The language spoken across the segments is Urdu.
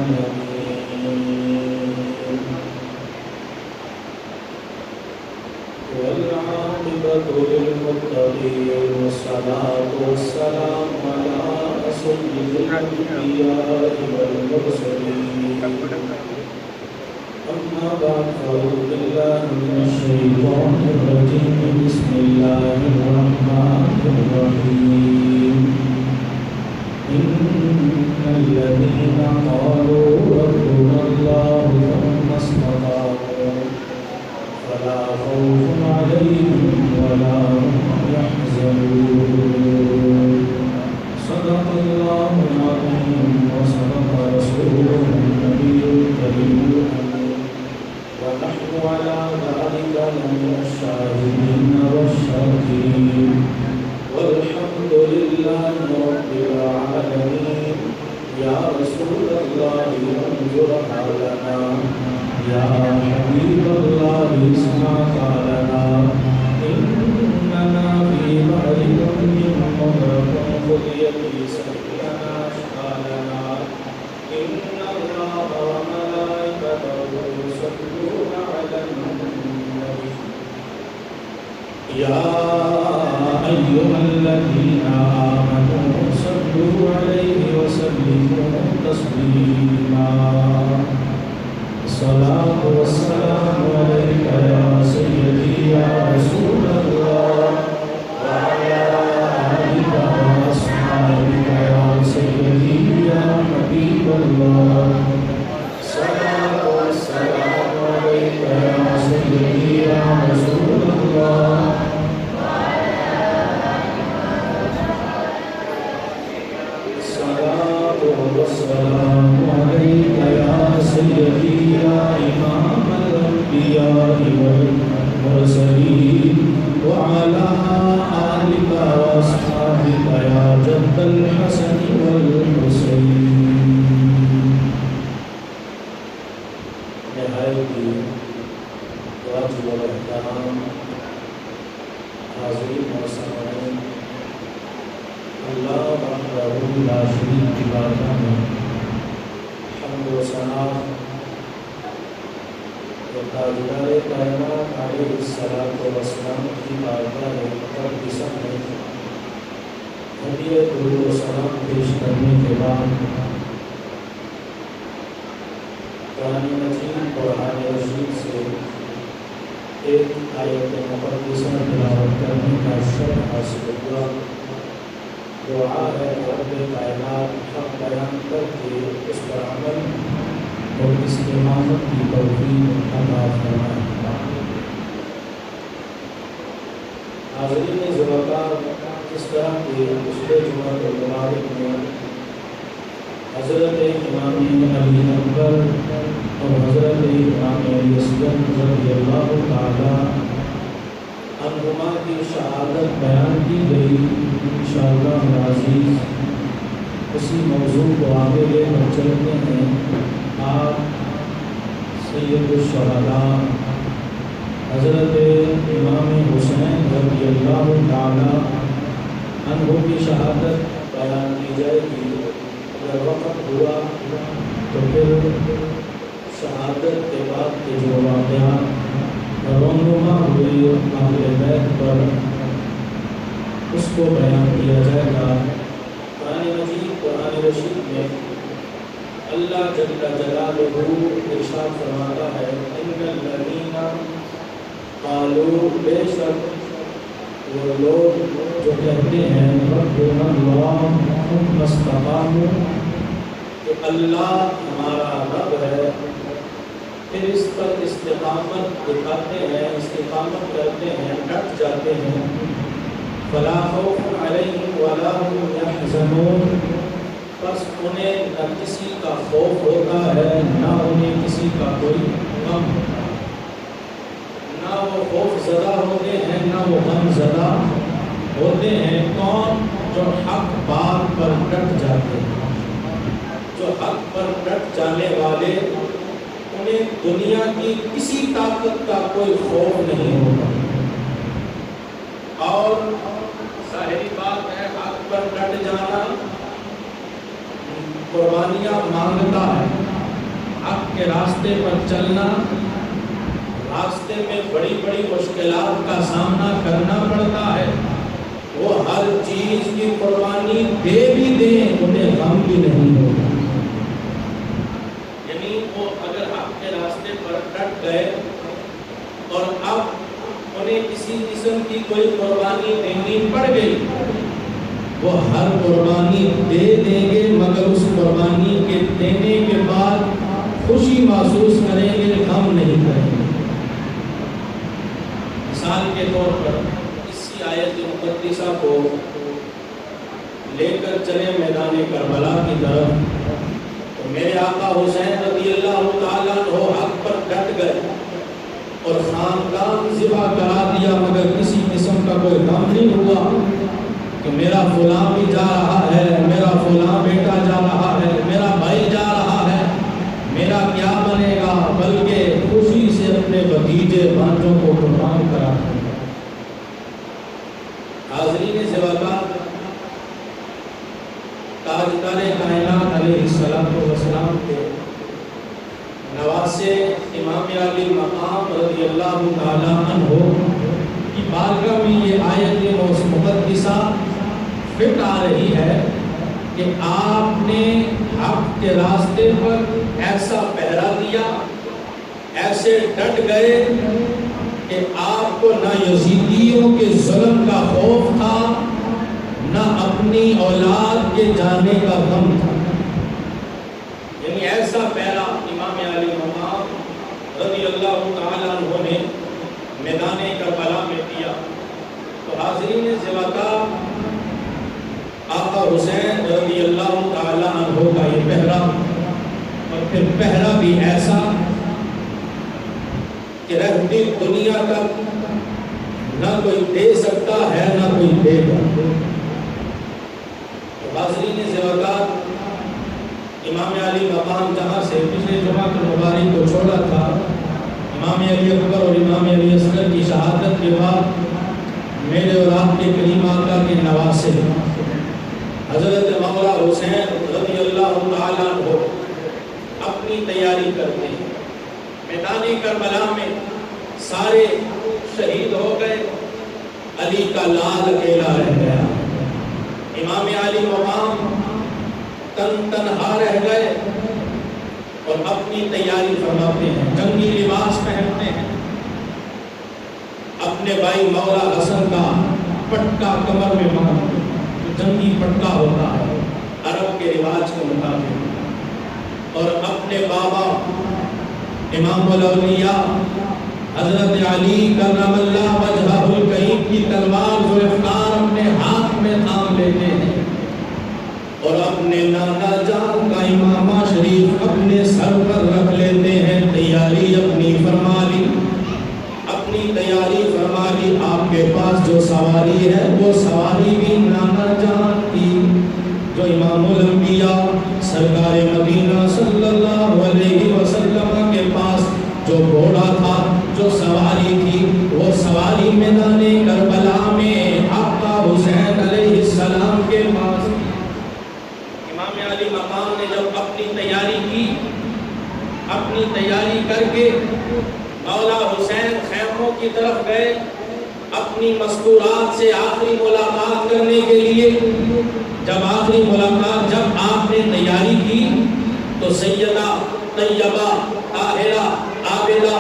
العالمين والعاقبة للمتقين والصلاة والسلام على سيد الأنبياء والمرسلين أما بعد فأعوذ بالله من الشيطان الرجيم بسم الله الرحمن الرحيم إن الذين قالوا ربنا الله ثم استقاموا فلا خوف عليهم ولا هم يحزنون صدق الله العظيم وصدق رسوله النبي الكريم الأمين ونحن على ذلك لمن الشاهدين والشاكرين والحمد لله رب العالمين يا رسول الله انظر حالنا يا حبيب الله اسمع قالنا إننا في بعض من مغرق خذيتي سبلنا أشقالنا إن الله وملائكته يصلون على النبي يا أيها الذين آمنوا صلوا عليه وسلموا تسليما الصلاة والسلام عليك يا سيدي يا رسول الله وعلى آلك وأصحابك يا سيدي يا حبيب الله الصلاة والسلام عليك يا سيدي يا رسول الله الصلاة والسلام عليك يا سيدي يا إمام الأنبياء والمرسلين وعلى آلك وأصحابك يا جد الحسن والحسين. نہایتی واجب الاحترام حاضرین و سامعین، اللہ وحدہ لا شریک کی بارگاہ میں حمد و ثنا تاجدار کائنات علیہ الصلوۃ والسلام کی بارگاہ مقدسہ میں ہدیہ درود و سلام پیش کرنے کے بعد قرآن مجید قرآن رشید سے ایک آیت مقدسہ تلاوت کرنے کا شرف حاصل ہوا۔ دعا ہے رب کائنات حق بیان کر کے اس پر عمل اور استقامت کی توفیق عطا فرمائے۔ حاضرین ذوالفقار، اس طرح کے پچھلے جمعہ المبارک میں حضرت امام علی اکبر اور حضرت امام علی اصغر رضی اللہ تعالی عنہما کی شہادت بیان کی گئی۔ انشاءاللہ العزیز اسی موضوع کو آگے لے کر چلتے ہیں۔ آپ سید الشہداء حضرت امام حسین رضی اللہ تعالی عنہ کی شہادت بیان کی جائے گی۔ اگر وقت ہوا تو پھر شہادت کے بعد کے جو واقعات رونما ہوئی اہل بیت پر اس کو بیان کیا جائے گا۔ قرآن مجید قرآن رشید میں اللہ جل جلالہ ارشاد فرماتا ہے ان الذین قالوا، بے شک وہ لوگ جو کہتے ہیں ربنا اللہ ثم استقاموا، کہ اللہ ہمارا رب ہے، پھر اس پر استقامت دکھاتے ہیں، استقامت کرتے ہیں، ڈٹ جاتے ہیں، فلا خوف علیہم ولا هم يحزنون، بس انہیں نہ کسی کا خوف ہوتا ہے نہ انہیں کسی کا کوئی غم، نہ وہ خوف زدہ ہوتے ہیں نہ وہ غم زدہ ہوتے ہیں۔ کون؟ جو حق بات پر ڈٹ جاتے ہیں، جو حق پر ڈٹ جانے والے، انہیں دنیا کی کسی طاقت کا کوئی خوف نہیں ہوتا۔ اور ظاہری بات ہے حق پر ڈٹ جانا قربانیاں مانگتا ہے، کے راستے پر چلنا، راستے میں بڑی بڑی مشکلات کا سامنا کرنا پڑتا ہے، وہ ہر چیز کی قربانی دے بھی دیں انہیں غم بھی نہیں ہوگا۔ یعنی وہ اگر آپ کے راستے پر ڈٹ گئے اور اب انہیں کسی قسم کی کوئی قربانی دینی پڑ گئی، وہ ہر قربانی دے دیں گے، مگر اس قربانی کے دینے کے بعد خوشی محسوس کریں گے، غم نہیں کریں گے۔ مثال کے طور پر اسی آیت مقدسہ کو لے کر چلے میدان کربلا کی طرف، تو میرے آقا حسین رضی اللہ تعالیٰ عنہ حق پر ڈٹ گئے اور خاندان ذبح کرا دیا، مگر کسی قسم کا کوئی غم نہیں ہوا کہ میرا فلاں بھی جا رہا ہے، میرا فلاں بیٹا جا رہا ہے، میرا بھائی جا رہا ہے، میرا کیا بنے گا، بلکہ خوشی سے اپنے بھتیجے بھانجوں کو قربان کرا دیا۔ حاضرین زواقات، تاجدار کائنات علیہ السلام کے نواسے امام علی مقام رضی اللہ تعالیٰ عنہ کی بارگاہ میں یہ آیت مقدسہ فٹ آ رہی ہے کہ آپ نے حق کے راستے پر ایسا پہرا دیا، ایسے ڈٹ گئے کہ آپ کو نہ یزیدیوں کے ظلم کا خوف تھا، نہ اپنی اولاد کے جانے کا غم تھا۔ یعنی ایسا پہرا امام علی مقام رضی اللہ تعالیٰ عنہ نے میدان کربلا میں دیا۔ تو حاضرین زواقات، آقا حسین رضی اللہ تعالیٰ عنہ کا یہ پہرا، اور پھر پہرا بھی ایسا کہ رہتی دنیا تک نہ کوئی دے سکتا ہے نہ کوئی دے گا۔ تو حاضرین زواقات، امام علی مقام جہاں سے پچھلے جمعہ المبارک کو چھوڑا تھا، امام علی اکبر اور امام علی اصغر کی شہادت کے بعد میرے اور آپ کے کریم آقا کے نواسے حضرت مولا حسین رضی اللہ تعالیٰ عنہ اپنی تیاری کرتے ہیں۔ میدان کربلا میں سارے شہید ہو گئے، علی کا لال اکیلا رہ گیا، امام علی مقام تنہا رہ گئے اور اپنی تیاری فرماتے ہیں، جنگی لباس پہنتے ہیں، اپنے بھائی مولا حسن کا پٹکا کمر میں باندھتے ہیں، جنگی پٹکا ہوتا ہے عرب کے رواج کے مطابق، اور اپنے بابا امام الاولیاء حضرت علی کرم اللہ وجہہ الکریم کی تلوار ذوالفقار اپنے ہاتھ میں تھام لیتے ہیں، اور اپنے نانا جان کا امامہ شریف اپنے سر پر رکھ لیتے ہیں۔ تیاری اپنی فرما لی، اپنی تیاری فرما لی۔ آپ کے پاس جو سواری ہے وہ سواری بھی نانا جان کی، جو امام الانبیاء سرکار مدینہ صلی اللہ علیہ وسلم کے پاس جو گھوڑا تھا، جو سواری تھی، وہ سواری میدان کربلا میں آقا حسین علیہ السلام کے پاس۔ امام علی مقام نے جب اپنی تیاری کی، اپنی تیاری کر کے مولا حسین خیموں کی طرف گئے اپنی مذکورات سے آخری ملاقات کرنے کے لیے۔ جب آخری ملاقات جب آپ نے تیاری کی تو سیدہ طیبہ طاہرہ عابدہ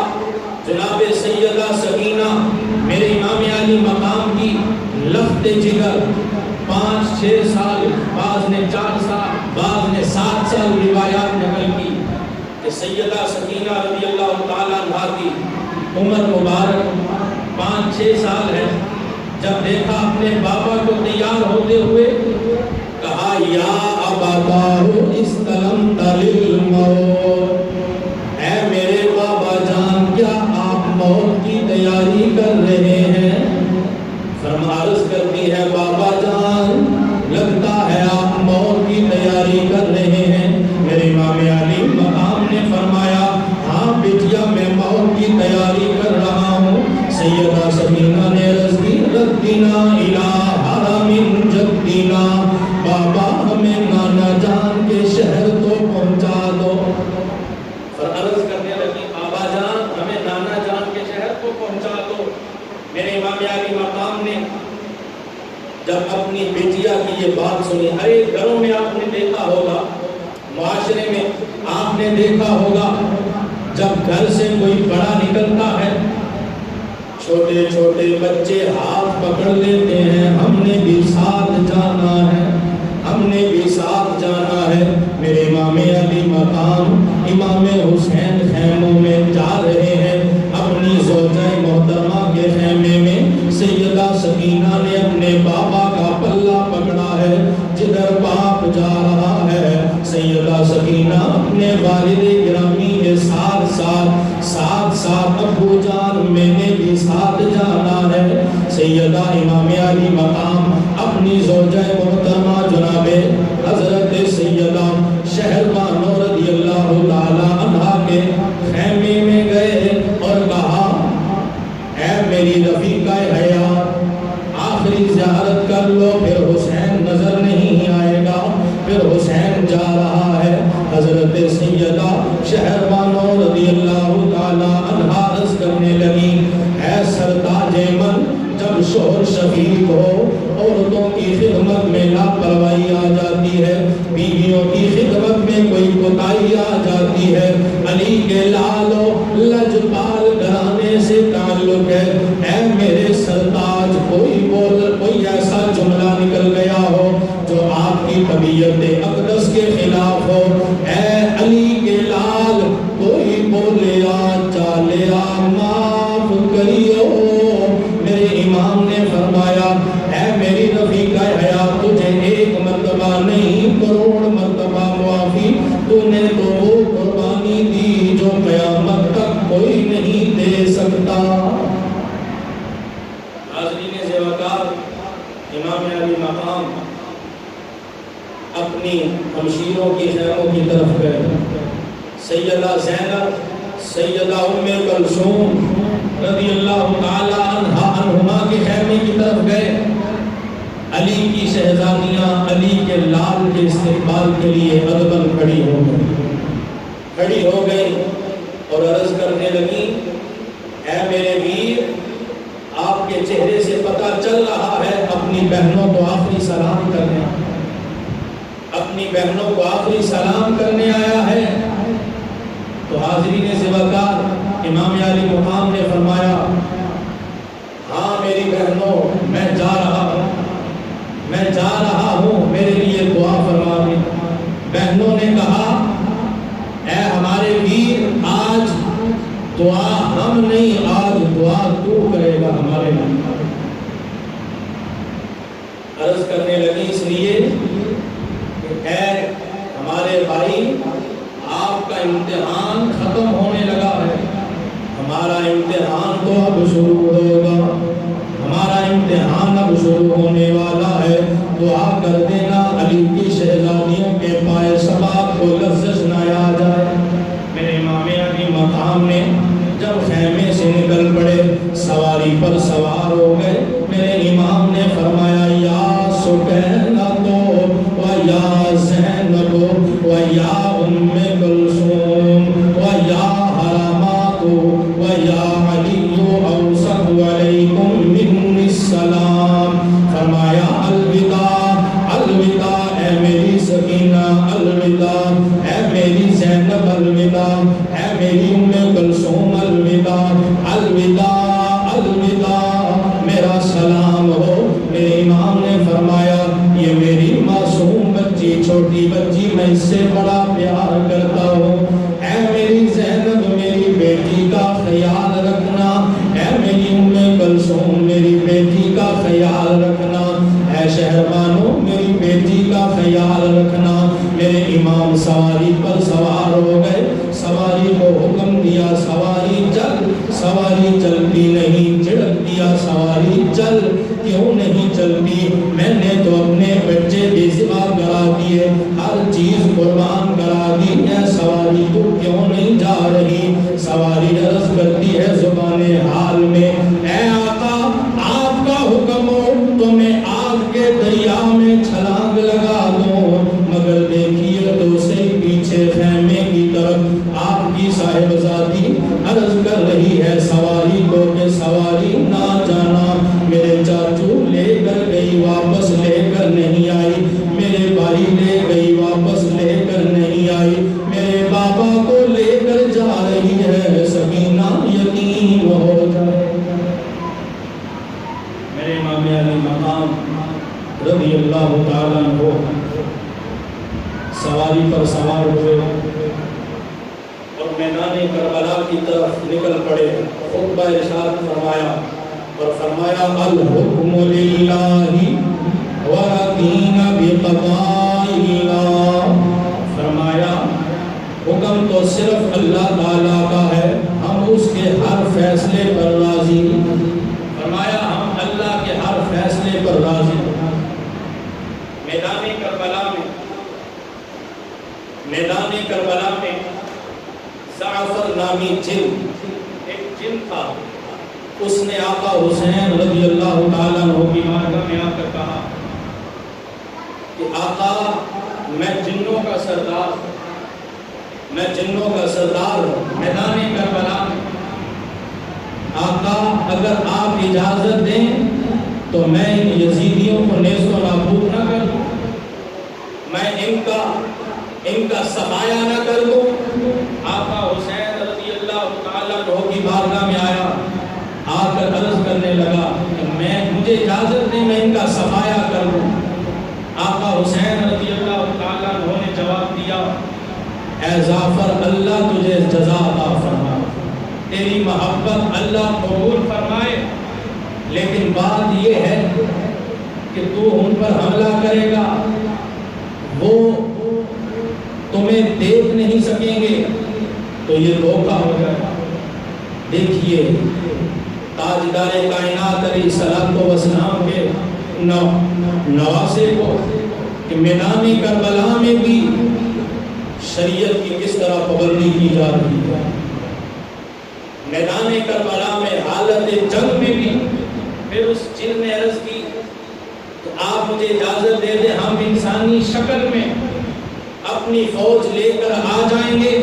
جناب سیدہ سکینہ میرے امام علی مقام کی لخت جگر 5-6 سال، بعض نے 4 سال، بعض نے 7 سال روایات نقل کی کہ سیدہ سکینہ رضی اللہ تعالیٰ عنہ کی عمر مبارک 5-6 سال ہے۔ جب دیکھا اپنے بابا کو تیار ہوتے ہوئے، کہا یا ابتاه استلمت للموت، اے میرے بابا جان کیا آپ موت کی تیاری کر رہے ہیں؟ عرض کرتی ہے بابا جان لگتا ہے آپ موت کی تیاری کر رہے ہیں۔ میرے امام علی مقام نے فرمایا ہاں بیٹیا میں موت کی تیاری کر رہا ہوں۔ سیدہ سکینہ نے عرض کی ردنا الی حرم جدنا، بابا ہمیں نانا جان کے شہر تو پہنچا دو۔ یہ بات سنی. ارے گھروں میں آپ نے دیکھا ہوگا, معاشرے میں آپ نے دیکھا ہوگا, جب گھر سے کوئی بڑا نکلتا ہے چھوٹے چھوٹے بچے ہاتھ پکڑ لیتے ہیں, ہم نے بھی ساتھ جانا ہے, ہم نے بھی ساتھ جانا ہے. میرے امام علی مقام امام حسین خیموں میں جا رہے ہیں, اپنی زوجہ محترمہ کے خیمے میں سیدہ سکینہ نے اپنے بابا کا پلہ پکڑا ہے. جدھر باپ جا رہا ہے سیدہ سکینہ اپنے والد گرامی کے ساتھ ساتھ ابو جان میں نے بھی ساتھ جانا ہے. سیدہ امام علی مقام اپنی زوجہ محترمہ جناب حضرت سیدہ شہربانو رضی اللہ تعالی عنہا کے خیمے میں گئے اور کہا, اے میری رفیقہ حیات, آخری زیارت کر لو, پھر حسین نظر نہیں آئے گا, پھر حسین جا رہا ہے. حضرت سیدہ شہربانو رضی اللہ تعالی عنہا عرض کرنے لگی, اے سرتاج من, جب شوہر شفیق ہو عورتوں کی خدمت میں لاپرواہی آ جاتی ہے, بیویوں کی خدمت میں کوئی کوتاہی آ جاتی ہے. علی کے لالو لجپال گھرانے سے تعلق ہے, اے میرے سرتاج کوئی ایسا جملہ نکل گیا ہو جو آپ کی طبیعت اقدس کے خلاف ہو, اے علی کے لال کوئی بولیا چالیا معاف کریو. میرے امام نے فرمایا, اے میری رفیقہ حیات, تجھے ایک مرتبہ نہیں کروڑ مرتبہ معافی, تو نے تو وہ قربانی دی جو قیامت تک کوئی نہیں دے سکتا. حاضرین زوکار, امام علی مقام اپنی ہمشیروں کی خیموں کی طرف گئے. سیدہ زینب, سیدہ ام کلثوم رضی اللہ تعالی عنہما کے خیمے کی طرف گئے. علی کی شہزادیاں علی کے لال کے استقبال کے لیے ادباً کھڑی ہو گئی اور عرض کرنے لگی, اے میرے ویر, آپ کے چہرے سے پتہ چل رہا ہے اپنی بہنوں کو آخری سلام کرنے آیا ہے. تو حاضرین زوکار, امام علی مقام نے فرمایا, ہاں میری بہنوں, میں جا رہا ہوں, میرے لیے دعا فرمائیں. بہنوں نے کہا, اے ہمارے ویر, آج دعا ہم نہیں, آج دعا تو کرے گا ہمارے لیے. عرض کرنے لگی اس لیے کہ اے ہمارے بھائی, آپ کا امتحان ختم ہونے لگا ہے, ہمارا امتحان تو اب شروع ہوگا, ہمارا امتحان اب شروع ہونے والا ہے. دعا کر دینا علی کی شہزادیوں کے پائے سباب کو لرزش نہ آ جائے. میرے امام علی مقام نے جب خیمے سے نکل پڑے, سواری پر سوار ہو گئے, میرے امام نے فرمایا, یا سکینہ و یا زینب و یا ام کلثوم و یا حرامات و یا علی اوصف علیکم منی السلام. فرمایا, الوداع الوداع, اے میری سکینہ الوداع, اے میری زینب الوداع, اے میری ام کلثوم الوداع, الوداع الوداع, میرا سلام ہو. میرے امام نے فرمایا, یہ میری معصوم بچی, چھوٹی بچی, میں اس سے بڑا پیار کرتا ہوں. اے میری زینب, میری بیٹی کا خیال رکھنا. اے میری ام کلثوم, میری بیٹی کا خیال رکھنا. اے شہربانو, میری بیٹی کا خیال رکھنا. میرے امام سواری پر سوار ہو گئے. سواری کو حکم دیا, سواری چل. سواری چلتی نہیں, جھڑک دیا, سواری چل. کیوں نہیں چلتی؟ میں نے تو اپنے بچے بھی ذبح کرا دیے, ہر چیز قربان کرا دی, اے سواری تو کیوں نہیں جا رہی؟ سواری عرض کرتی ہے زبان حال میں, اے آقا, آپ کا حکم ہو تو میں آگ کے دریا میں چھلانگ لگا دوں. مگر دیکھیے تو صحیح, پیچھے خیمے کی طرف آپ کی صاحبزادی عرض کر رہی ہے سواری کو کہ سواری نہ جانا. میرے چاچو لے کر گئی, واپس لے کر نہیں آئی. سواری پر سوار ہوئے اور میدان کربلا کی طرف نکل پڑے. خطبہ ارشاد فرمایا اور فرمایا الحکم للہ وردین بقضاء اللہ. فرمایا حکم تو صرف اللہ تعالیٰ کا ہے، ہم اس کے ہر فیصلے پر راضی. فرمایا ہم اللہ کے ہر فیصلے پر راضی. میدان کربلا میں زعفر نامی جن، ایک جن تھا، اس نے آقا حسین رضی اللہ تعالیٰ عنہ کی بارگاہ میں آ کر کہا کہ آقا میں جنوں کا سردار ہوں میدان کربلا میں. آقا اگر آپ اجازت دیں تو میں ان یزیدیوں کو نیست و نابود نہ کر دوں، میں ان کا صفایا نہ کر دوں. آقا حسین رضی اللہ تعالیٰ عنہ کی بارگاہ میں آیا، آ کر عرض کرنے لگا کہ مجھے اجازت دیں میں ان کا صفایا کر دوں. آقا حسین رضی اللہ تعالیٰ عنہ نے جواب دیا اے زعفر اللہ تجھے جزا عطا فرمائے، تیری محبت اللہ قبول فرمائے، لیکن بات یہ ہے کہ تو ان پر حملہ کرے گا، وہ تمہیں دیکھ نہیں سکیں گے تو یہ دھوکہ ہو جائے گا. دیکھیے تاجدار کائنات علیہ الصلوۃ والسلام کے نواسے کو کہ میدان کربلا میں بھی شریعت کی کس طرح پابندی کی جا رہی ہے. میدان کربلا میں حالت جنگ میں بھی پھر اس جن نے عرض کی تو آپ مجھے اجازت دے دیں ہم انسانی شکل میں اپنی فوج لے کر آ جائیں گے،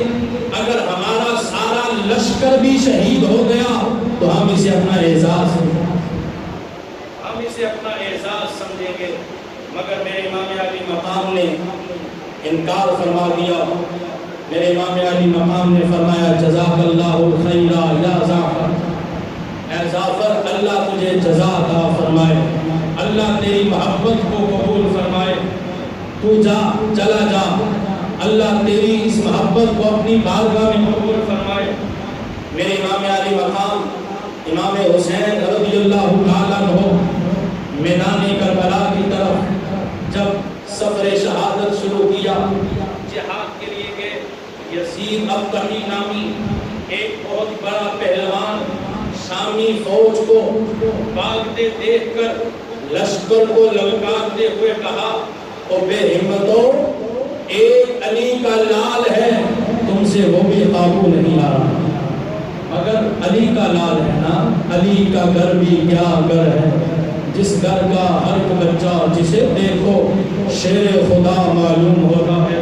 اگر ہمارا سارا لشکر بھی شہید ہو گیا تو ہم اسے اپنا اعزاز سمجھیں گے. مگر میرے امام علی مقام نے انکار فرما دیا. میرے امام علی مقام نے فرمایا جزاک اللہ خیرا یا زعفر، اے زعفر اللہ تجھے جزا عطا فرمائے، اللہ تیری محبت کو قبول فرمائے، تو چلا جا، اللہ تیری اس محبت کو اپنی بارگاہ میں قبول فرمائے. میرے امام علی مقام امام حسین رضی اللہ تعالیٰ عنہ میدان کربلا کی طرف جب سفر شہادت شروع کیا، جہاد کے لیے گئے. یزید ابطحی نامی ایک بہت بڑا پہلوان شامی فوج کو بھاگتے دیکھ کر لشکر کو للکارتے ہوئے کہا او بے ہمتو، ایک علی کا لال ہے، تم سے وہ بھی قابو نہیں آ رہا. مگر علی کا لال ہے نا، علی کا گھر بھی کیا گھر ہے، جس گھر کا ہر ایک بچہ جسے دیکھو شیر خدا معلوم ہوتا ہے.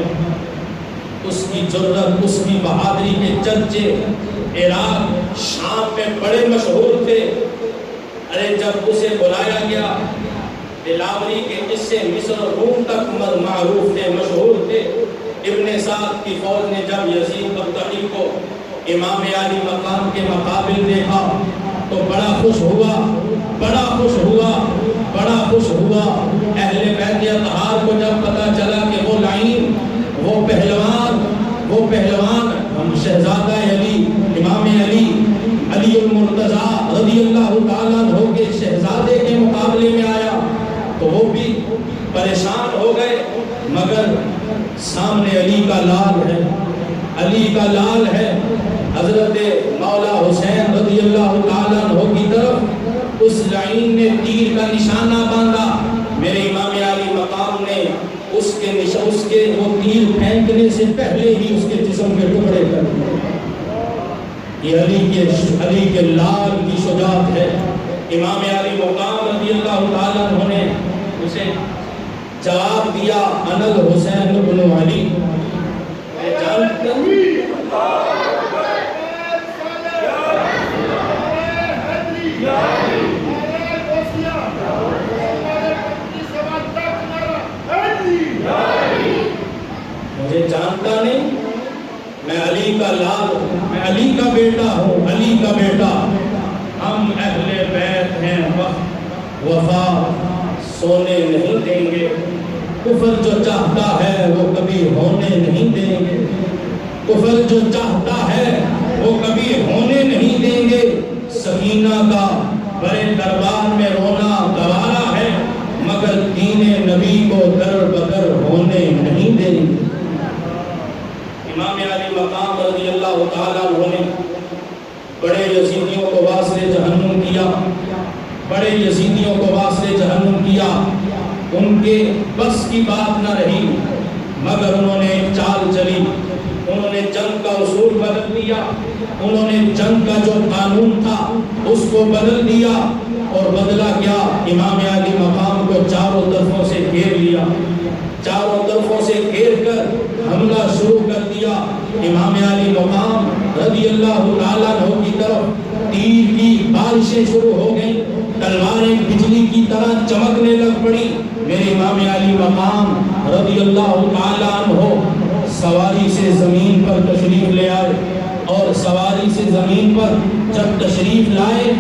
اس کی جرت، اس کی بہادری کے چرچے عراق شام میں بڑے مشہور تھے. ارے جب اسے بلایا گیا، دلاوری کے قصے مصر اور روم تک معروف تھے، مشہور تھے. ابن سعد کی فوج نے جب یزید ابطحی کو امام علی مقام کے مقابل دیکھا تو بڑا خوش ہوا. اہل بیت اطہار کو جب پتا چلا کہ وہ لعین، وہ پہلوان ہم شہزادہ علی امام علی المرتضیٰ رضی اللہ تعالیٰ عنہ کے شہزادے کے مقابلے میں آیا تو وہ بھی پریشان ہو گئے. مگر سامنے علی کا لال ہے، حضرت مولا حسین رضی اللہ تعالیٰ عنہ کی طرف اس لعین نے تیر کا نشانہ باندھا. میرے امام علی مقام نے اس کے وہ تیر پھینکنے سے پہلے ہی اس کے جسم کے ٹکڑے کر دیے. یہ علی کے لال کی شجاعت ہے. امام علی مقام رضی اللہ تعالیٰ عنہ نے اسے جواب دیا انا الحسین بن علی. میں جانتا ہوں مجھے جانتا نہیں، میں علی کا لال ہوں، میں علی کا بیٹا ہوں، علی کا بیٹا. ہم اہل بیت ہیں، وفا سونے نہیں دیں گے. کفر جو چاہتا ہے وہ کبھی ہونے نہیں دیں گے، کفر جو چاہتا ہے وہ کبھی ہونے نہیں دیں گے۔ سکینہ کا بڑے دربار میں رونا گوارا ہے، مگر دین نبی کو در بدر ہونے نہیں دیں گے۔ امام علی مقام رضی اللہ تعالیٰ عنہ نے بڑے یزیدیوں کو واصل جہنم کیا، بڑے یزیدیوں کو واصل جہنم کیا، ان کے بس کی بات نہ رہی، مگر انہوں نے ایک چال چلی، انہوں نے جنگ کا اصول بدل دیا، انہوں نے جنگ کا جو قانون تھا اس کو بدل دیا، اور بدلا کیا؟ امام علی مقام کو چاروں طرفوں سے گھیر لیا، چاروں طرفوں سے گھیر کر حملہ شروع کر دیا۔ امام علی مقام رضی اللہ تعالیٰ عنہ کی طرف تیر کی بارشیں شروع ہو گئیں، تلواریں بجلی کی طرح چمکنے لگ پڑی۔ میرے امام علی مقام رضی اللہ تعالیٰ عنہ سواری سے زمین پر تشریف لے آئے، اور سواری سے زمین پر جب تشریف لائے،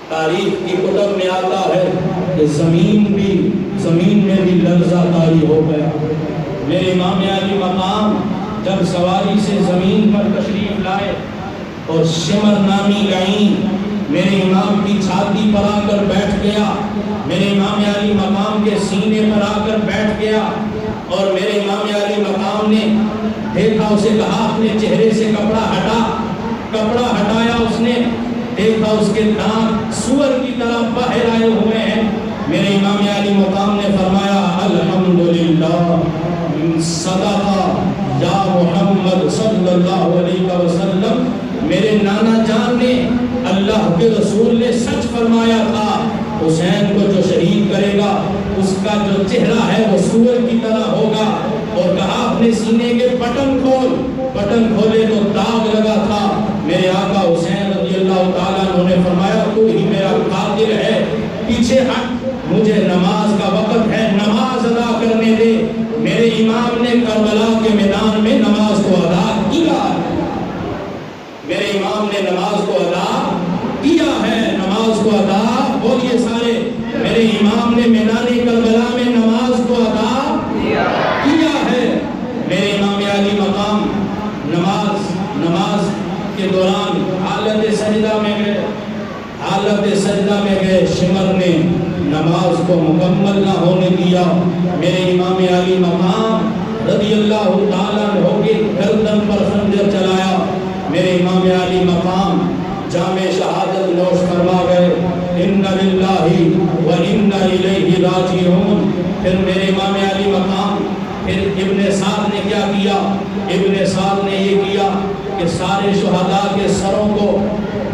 تاریخ کی کتب میں آتا ہے کہ زمین میں بھی لرزہ طاری ہو گیا۔ میرے امام علی مقام جب سواری سے زمین پر تشریف لائے اور شمر نامی لعین میرے امام کی چھاتی پر آ کر بیٹھ گیا، میرے امام علی مقام کے سینے پر آ کر بیٹھ گیا، اور میرے امام علی مقام نے دیکھا، اسے کہا اپنے چہرے سے کپڑا ہٹا، کپڑا ہٹایا، اس نے دیکھا اس کے دانت سور کی طرح باہر آئے ہوئے ہیں۔ میرے امام علی مقام نے فرمایا الحمدللہ صدق یا محمد صلی اللہ علیہ وسلم، میرے نانا جان نے، اللہ کے رسول نے سچ فرمایا تھا، حسین کو جو شہید کرے گا اس کا جو چہرہ ہے وہ سور کی طرح ہوگا۔ اور کہا اپنے سینے کے بٹن کھول، بٹن کھولے تو داغ لگا تھا۔ میرے آقا حسین رضی اللہ تعالیٰ عنہ نے فرمایا تو ہی میرا قاتل ہے، پیچھے ہٹ، مجھے نماز کا وقت ہے، نماز ادا کرنے دے۔ میرے امام نے کربلا کے میدان میں نماز کو ادا کیا، میرے امام نے نماز کو ادا کیا ہے، نماز کو ادا، بولیے سارے، میرے امام نے میدان کربلا میں نماز کو ادا کیا ہے۔ میرے امام علی مقام نماز کے دوران حالت سجدہ میں گئے، حالت سجدہ میں گئے، شمر نے نماز کو مکمل نہ ہونے دیا۔ میرے امام علی مقام رضی اللہ تعالیٰ عنہ کے گردن پر خنجر چلایا۔ میرے امام علی مقام جام شہادت نوش فرما گئے، ان للہ و انا الیہ راجعون۔ پھر میرے امام علی مقام، پھر ابن سعد نے کیا کیا؟ ابن سعد نے یہ کیا کہ سارے شہداء کے سروں کو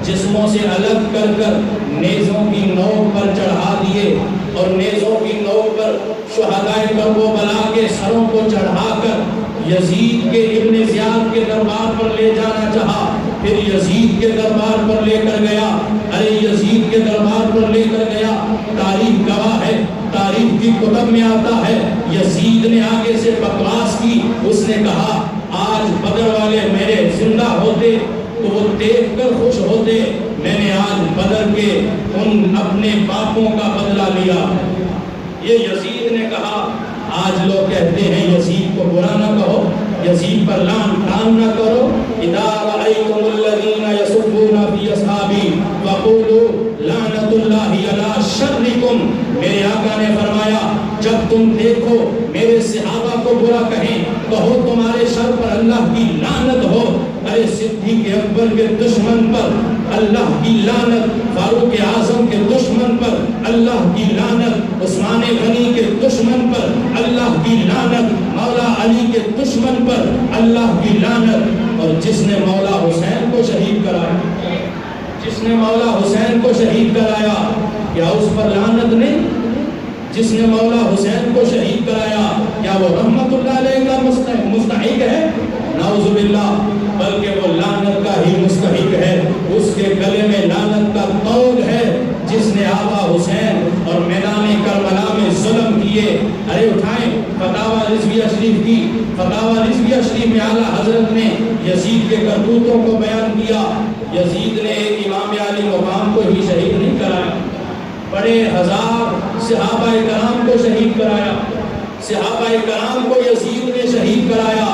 جسموں سے الگ کر کر نیزوں کی نوک پر چڑھا دیے، اور نیزوں کی نوک پر شہداء کربلا کے سروں کو چڑھا کر یزید کے ابن زیاد کے دربار پر لے جانا چاہا۔ پھر یزید کے دربار پر لے کر گیا، ارے یزید کے دربار پر لے کر گیا، تاریخ گواہ ہے، تاریخ کی کتب میں آتا ہے، یزید نے آگے سے بکواس کی، اس نے کہا آج بدر والے میرے زندہ ہوتے تو وہ دیکھ کر خوش ہوتے، میں نے آج بدر کے ان اپنے باپوں کا بدلہ لیا۔ یہ یزید نے کہا۔ آج لوگ کہتے ہیں یزید کو برا نہ کہو، یزید پر لعن طعن نہ کرو، اذا رأیتم الذین یسبون فی اصحابی فقولوا لعنت اللہ علی شرکم۔ میرے آقا نے فرمایا جب تم دیکھو میرے صحابہ کو برا کہیں، کہو تمہارے شر پر اللہ کی لعنت ہو۔ ارے صدیق اکبر کے دشمن پر اللہ کی لعنت، فاروق اعظم کے دشمن پر اللہ کی لعنت، عثمان غنی کے دشمن پر اللہ کی لعنت، مولا علی کے دشمن پر اللہ کی لعنت۔ اور جس نے مولا حسین کو شہید کرایا، جس نے مولا حسین کو شہید کرایا، کیا اس پر لعنت نہیں؟ جس نے مولا حسین کو شہید کرایا کیا وہ رحمت اللہ علیہ کا مستحق ہے؟ نعوذ باللہ، بلکہ وہ لعنت کا ہی مستحق ہے، اس کے گلے میں لعنت کا توگ ہے۔ جس نے آبا حسین اور میدان کربلا میں ظلم کیے، ارے اٹھائیں فتاوی رضویہ شریف کی، فتاوی رضویہ شریف میں اعلیٰ حضرت نے یزید کے کرتوتوں کو بیان کیا۔ یزید نے ایک امام علی مقام کو ہی شہید نہیں کرایا، بڑے ہزار صحابہ کرام کو شہید کرایا، صحابہ کرام کو یزید نے شہید کرایا۔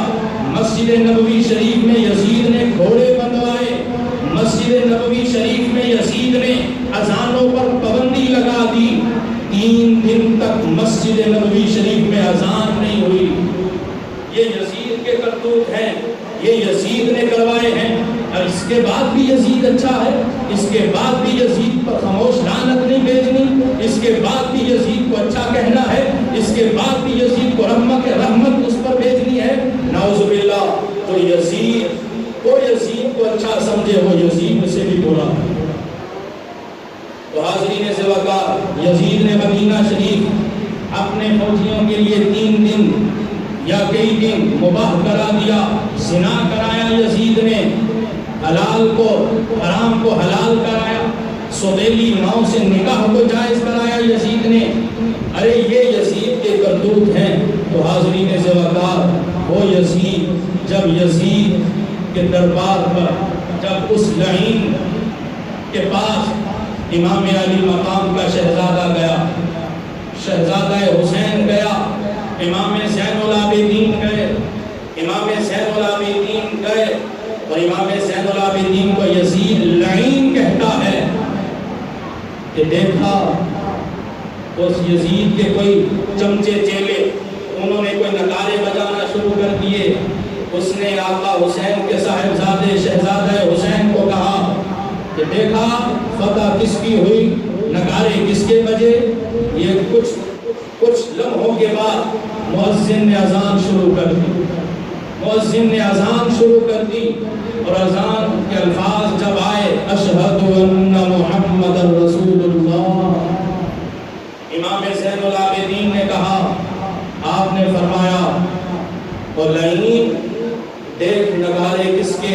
مسجد نبوی شریف میں یزید نے گھوڑے بندوائے، مسجد نبوی شریف میں یزید نے اذانوں پر پابندی لگا دی، 3 دن تک مسجد نبوی شریف میں اذان نہیں ہوئی۔ یہ یزید کے کرتوت ہیں، یہ یزید نے کروائے ہیں۔ اور اس کے بعد بھی یزید اچھا ہے، اس کے بعد بھی یزید پر خاموش لعنت نہیں بھیجنی، اس کے بعد بھی یزید کو اچھا کہنا ہے، اس کے بعد بھی یزید کو رحمت اس پر بھیجنی ہے۔ نعوذ باللہ، تو یزید کو اچھا سمجھے وہ یزید سے بھی برا ہے۔ تو حاضرین سے وقار، یزید نے مدینہ شریف اپنے فوجیوں کے لیے 3 دن یا کئی دن مباح کرا دیا، زنا کرایا یزید نے، حلال کو حرام کو حلال کرایا، سوتیلی ماؤں سے نکاح کو جائز کرایا یزید نے۔ ارے یہ یزید کے کرتوت ہیں۔ تو حاضرین سے وقار، وہ یزید جب یزید کے دربار پر، جب اس لعین کے پاس امام علی مقام کا شہزادہ گیا، شہزادہ حسین گیا، امام زین العابدین گئے، امام زین العابدین گئے، اور امام زین العابدین کو یزید لعین کہتا ہے کہ دیکھا اس یزید کے کوئی چمچے چیلے، انہوں نے کوئی نگارے بجانا شروع کر دیے۔ اس نے آقا حسین کے صاحبزادے شہزادہ حسین کو کہا کہ دیکھا فتح کس کی ہوئی، نگارے کس کے بجے۔ یہ کچھ لمحوں کے بعد مؤذن نے اذان شروع کر دی، مؤذن نے اذان شروع کر دی، اور اذان کے الفاظ جب آئے، اشہد ان محمد رسول اللہ، امام زین العابدین نے کہا، آپ نے فرمایا اور لعین دیکھ نگارے کس کے،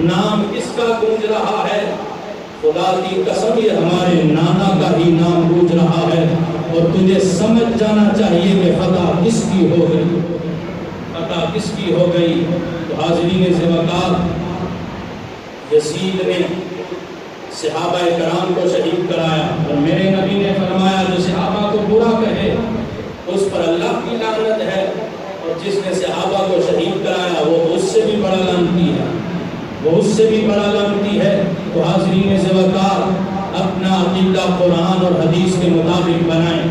نام کس کا گونج رہا ہے، خدا کی قسم یہ ہمارے نانا کا ہی نام گونج رہا ہے، اور تجھے سمجھ جانا چاہیے کہ فتح کس کی ہو گئی، فتح کس کی ہو گئی۔ تو حاضرین سے وقار، یزید نے صحابہ کرام کو شہید کرایا، اور میرے نبی نے فرمایا جو صحابہ کو برا کہے اس پر اللہ کی لعنت ہے، اور جس نے صحابہ کو شہید کرایا وہ اس سے بھی بڑا لعنتی ہے، وہ اس سے بھی بڑا لعنتی ہے۔ تو حاضرین سے وقار، اپنا عقیدہ قرآن اور حدیث کے مطابق بنائیں،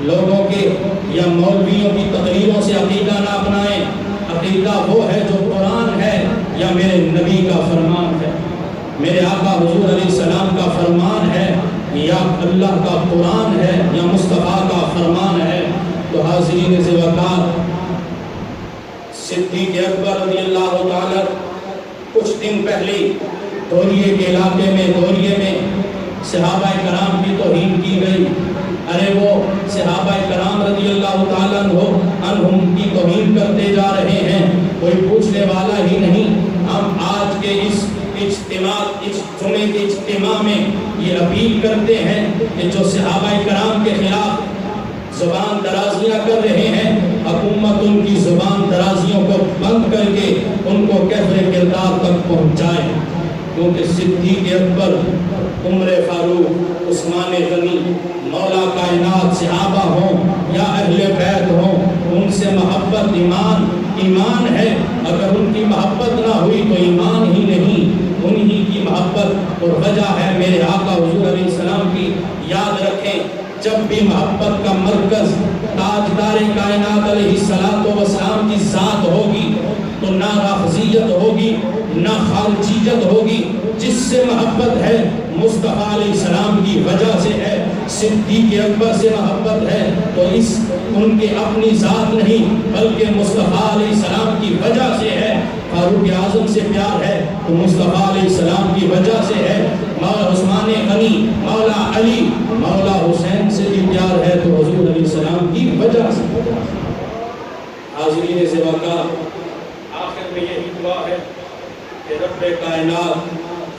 لوگوں کے یا مولویوں کی تقریروں سے عقیدہ نہ اپنائیں۔ عقیدہ وہ ہے جو قرآن ہے یا میرے نبی کا فرمان ہے، میرے آقا حضور علیہ السلام کا فرمان ہے، یا اللہ کا قرآن ہے یا مصطفیٰ کا فرمان ہے۔ تو حاضرین سے وقار، صدیق اکبر رضی اللہ تعالی کچھ دن پہلے دوریے کے علاقے میں، دوریے میں صحابہ کرام کی توہین کی گئی۔ ارے وہ صحابہ کرام رضی اللہ تعالیٰ عنہم کی توہین کرتے جا رہے ہیں، کوئی پوچھنے والا ہی نہیں۔ ہم آج کے اس جمعے کے اجتماع میں یہ اپیل کرتے ہیں کہ جو صحابہ کرام کے خلاف زبان درازیاں کر رہے ہیں، حکومت ان کی زبان درازیوں کو بند کر کے ان کو کفر کردار تک پہنچائے، کیونکہ صدیق اکبر، عمر فاروق، عثمان غنی، مولا کائنات صحابہ ہوں یا اہل بیت ہوں، ان سے محبت ایمان ہے۔ اگر ان کی محبت نہ ہوئی تو ایمان ہی نہیں، انہی کی محبت اور وجہ ہے میرے آقا حضور علیہ السلام کی۔ یاد رکھیں، جب بھی محبت کا مرکز تاجدار کائنات علیہ السلام کی ذات ہوگی تو نہ رافضیت ہوگی نہ خارجیت ہوگی۔ جس سے محبت ہے مصطفیٰ علیہ السلام کی وجہ سے ہے، صدیق اکبر سے محبت ہے تو ان کے اپنی ذات نہیں بلکہ مصطفیٰ علیہ السلام کی وجہ سے ہے۔ فاروق اعظم سے پیار ہے تو مصطفیٰ علیہ السلام کی وجہ سے ہے۔ مولا عثمان غنی، مولا علی، مولا حسین سے بھی پیار ہے تو حضور علیہ السلام کی وجہ سے۔ حاضرین سے وقار، آخر میں یہی دعا ہے کہ رب کائنات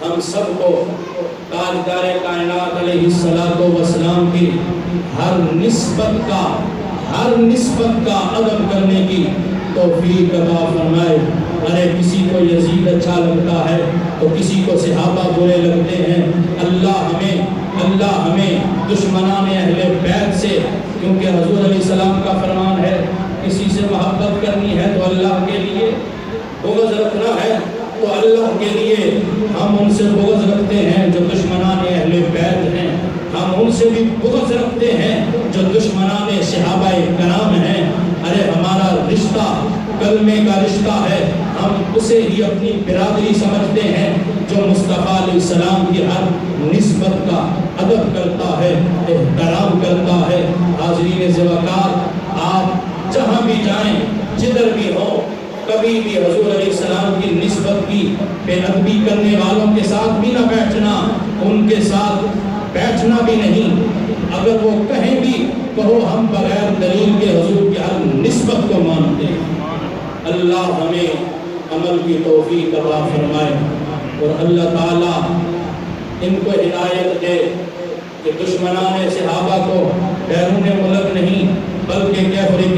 ہم سب کو تاجدار کائنات علیہ السلام کی ہر نسبت کا عدم کرنے کی توفیق عطا فرمائے۔ ارے کسی کو یزید اچھا لگتا ہے تو کسی کو صحابہ برے لگتے ہیں. اللہ ہمیں دشمنان اہل بیت سے، کیونکہ حضور علیہ السلام کا فرمان ہے کسی سے محبت کرنی ہے تو اللہ کے لیے، بغض رکھنا ہے تو اللہ کے لیے. ہم ان سے بغض رکھتے ہیں جو دشمنان اہل بیت ہیں، ہم ان سے بھی بغض رکھتے ہیں جو دشمنان صحابہ کرام ہیں. ارے ہمارا رشتہ کلمے کا رشتہ ہے، ہم اسے ہی اپنی برادری سمجھتے ہیں جو مصطفیٰ علیہ السلام کی ہر نسبت کا ادب کرتا ہے، احترام کرتا ہے. حاضرین ذوقار، آپ جہاں بھی جائیں، جدھر بھی ہو، کبھی بھی حضور علیہ السلام کی نسبت کی بے ادبی کرنے والوں کے ساتھ بھی نہ بیٹھنا، ان کے ساتھ بیٹھنا بھی نہیں. اگر وہ کہیں بھی کہو ہم بغیر دلیل کے حضور کی ہر نسبت کو مانتے ہیں. اللہ ہمیں عمل کی توفیق عطا فرمائے اور اللہ تعالیٰ ان کو ہدایت دے کہ دشمنان صحابہ کو بیرون ملک نہیں بلکہ کیفر